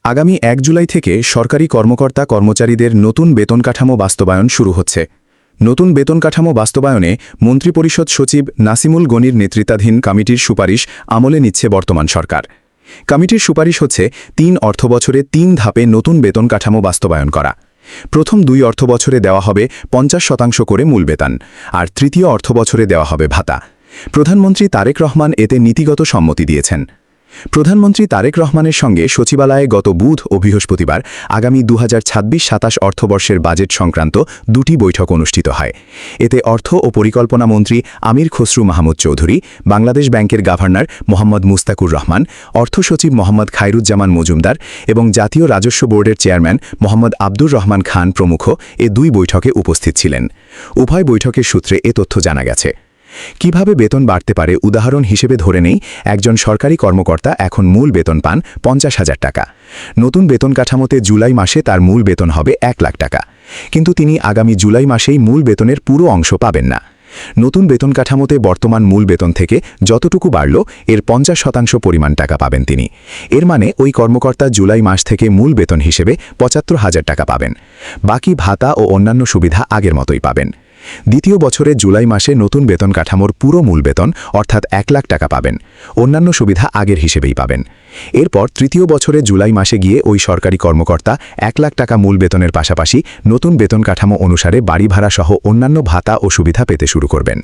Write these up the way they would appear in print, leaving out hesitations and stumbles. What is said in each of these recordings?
আগামী ১ জুলাই থেকে সরকারি কর্মকর্তা কর্মচারীদের নতুন বেতন কাঠামো বাস্তবায়ন শুরু হচ্ছে। নতুন বেতন কাঠামো বাস্তবায়নে মন্ত্রিপরিষদ সচিব নাসিমুল গনির নেতৃত্বাধীন কমিটির সুপারিশ আমলে নিচ্ছে বর্তমান সরকার। কমিটির সুপারিশ হচ্ছে ৩ অর্থবছরে ৩ ধাপে নতুন বেতন কাঠামো বাস্তবায়ন করা। প্রথম ২ অর্থবছরে দেওয়া হবে ৫০% করে মূল বেতন, আর তৃতীয় অর্থবছরে দেওয়া হবে ভাতা। প্রধানমন্ত্রী তারেক রহমান এতে নীতিগত সম্মতি দিয়েছেন। প্রধানমন্ত্রী তারেক রহমানের সঙ্গে সচিবালয়ে গত বুধ ও বৃহস্পতিবার আগামী ২০২৬-২৭ অর্থবর্ষের বাজেট সংক্রান্ত দুটি বৈঠক অনুষ্ঠিত হয়। এতে অর্থ ও পরিকল্পনা মন্ত্রী আমির খসরু মাহমুদ চৌধুরী, বাংলাদেশ ব্যাংকের গভর্নর মোহাম্মদ মুস্তাকুর রহমান, অর্থ সচিব মোহাম্মদ খায়রুজ্জামান মজুমদার এবং জাতীয় রাজস্ব বোর্ডের চেয়ারম্যান মোহাম্মদ আব্দুর রহমান খান প্রমুখ এ দুই বৈঠকে উপস্থিত ছিলেন। উভয় বৈঠকের সূত্রে এ তথ্য জানা গেছে। কিভাবে বেতন বাড়তে পারে উদাহরণ হিসেবে ধরে নেই, একজন সরকারি কর্মকর্তা এখন মূল বেতন পান ৫০,০০০ টাকা। নতুন বেতন কাঠামোতে জুলাই মাসে তার মূল বেতন হবে ১ লাখ টাকা, কিন্তু তিনি আগামী জুলাই মাসেই মূল বেতনের পুরো অংশ পাবেন না। নতুন বেতন কাঠামোতে বর্তমান মূল বেতন থেকে যতটুকু বাড়ল এর ৫০% পরিমাণ টাকা পাবেন তিনি। এর মানে ওই কর্মকর্তা জুলাই মাস থেকে মূল বেতন হিসেবে ৭৫,০০০ টাকা পাবেন। বাকি ভাতা ও অন্যান্য সুবিধা আগের মতোই পাবেন। দ্বিতীয় বছরে জুলাই মাসে নতুন বেতন কাঠামোর পুরো মূল বেতন অর্থাৎ ১ লাখ টাকা পাবেন। অন্যান্য সুবিধা আগের হিসেবেই পাবেন। এরপর তৃতীয় বছরে জুলাই মাসে গিয়ে ওই সরকারি কর্মকর্তা ১ লাখ টাকা মূল বেতনের পাশাপাশি নতুন বেতন কাঠামো অনুসারে বাড়ি ভাড়া সহ অন্যান্য ভাতা ও সুবিধা পেতে শুরু করবেন।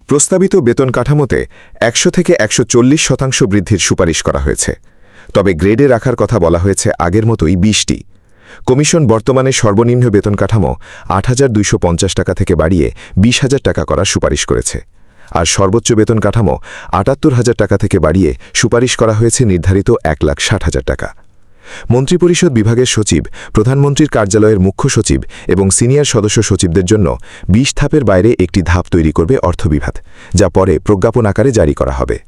প্রস্তাবিত বেতন কাঠামোতে ১০০ থেকে ১৪০% বৃদ্ধির সুপারিশ করা হয়েছে। তবে গ্রেডে রাখার কথা বলা হয়েছে আগের মতোই ২০টি। কমিশন বর্তমানে সর্বনিম্ন বেতন কাঠামো ৮,২৫০ টাকা থেকে বাড়িয়ে ২০,০০০ টাকা করার সুপারিশ করেছে, আর সর্বোচ্চ বেতন কাঠামো ৭৮,০০০ টাকা থেকে বাড়িয়ে সুপারিশ করা হয়েছে নির্ধারিত ১,৬০,০০০ টাকা। মন্ত্রিপরিষদ বিভাগের সচিব, প্রধানমন্ত্রীর কার্যালয়ের মুখ্য সচিব এবং সিনিয়র সদস্য সচিবদের জন্য ২০ ধাপের বাইরে একটি ধাপ তৈরি করবে অর্থ বিভাগ, যা পরে প্রজ্ঞাপন আকারে জারি করা হবে।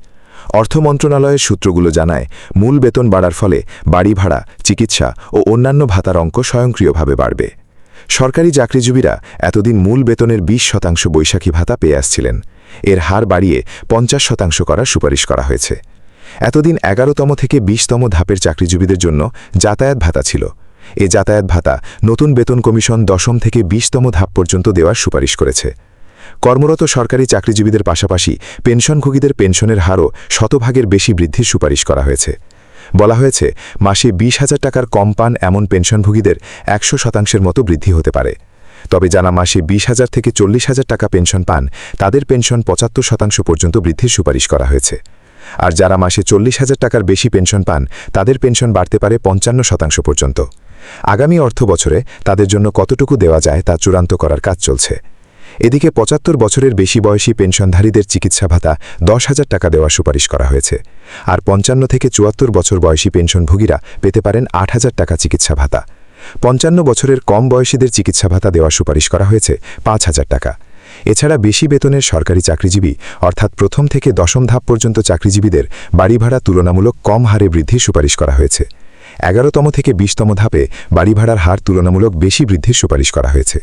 অর্থ মন্ত্রণালয়ের সূত্রগুলো জানায়, মূল বেতন বাড়ার ফলে বাড়ি ভাড়া, চিকিৎসা ও অন্যান্য ভাতার অঙ্ক স্বয়ংক্রিয়ভাবে বাড়বে। সরকারি চাকরিজীবীরা এতদিন মূল বেতনের ২০% বৈশাখী ভাতা পেয়ে আসছিলেন। এর হার বাড়িয়ে ৫০% করার সুপারিশ করা হয়েছে। এতদিন ১১তম থেকে ২০তম ধাপের চাকরিজীবীদের জন্য যাতায়াত ভাতা ছিল। এ যাতায়াত ভাতা নতুন বেতন কমিশন ১০ম থেকে ২০তম ধাপ পর্যন্ত দেওয়ার সুপারিশ করেছে। কর্মরত সরকারি চাকরিজীবীদের পাশাপাশি পেনশনভোগীদের পেনশনের হারও ১০০% বেশি বৃদ্ধির সুপারিশ করা হয়েছে। বলা হয়েছে, মাসে ২০,০০০ টাকার কম পান এমন পেনশনভোগীদের ১০০% মতো বৃদ্ধি হতে পারে। তবে যারা মাসে ২০,০০০ থেকে ৪০,০০০ টাকা পেনশন পান তাদের পেনশন ৭৫% পর্যন্ত বৃদ্ধির সুপারিশ করা হয়েছে। আর যারা মাসে ৪০,০০০ টাকার বেশি পেনশন পান তাদের পেনশন বাড়তে পারে ৫৫% পর্যন্ত। আগামী অর্থ বছরে তাদের জন্য কতটুকু দেওয়া যায় তা চূড়ান্ত করার কাজ চলছে। এদিকে ৭৫ বছরের বেশি বয়সী পেনশনধারীদের চিকিৎসা ভাতা ১০,০০০ টাকা দেওয়ার সুপারিশ করা হয়েছে, আর ৫৫ থেকে ৭৪ বছর বয়সী পেনশনভোগীরা পেতে পারেন ৮,০০০ টাকা চিকিৎসা ভাতা। ৫৫ বছরের কম বয়সীদের চিকিৎসা ভাতা দেওয়ার সুপারিশ করা হয়েছে ৫,০০০ টাকা। এছাড়া বেশি বেতনের সরকারি চাকরিজীবী অর্থাৎ প্রথম থেকে ১০ম ধাপ পর্যন্ত চাকরিজীবীদের বাড়ি ভাড়া তুলনামূলক কম হারে বৃদ্ধির সুপারিশ করা হয়েছে। ১১তম থেকে ২০তম ধাপে বাড়ি ভাড়ার হার তুলনামূলক বেশি বৃদ্ধির সুপারিশ করা হয়েছে।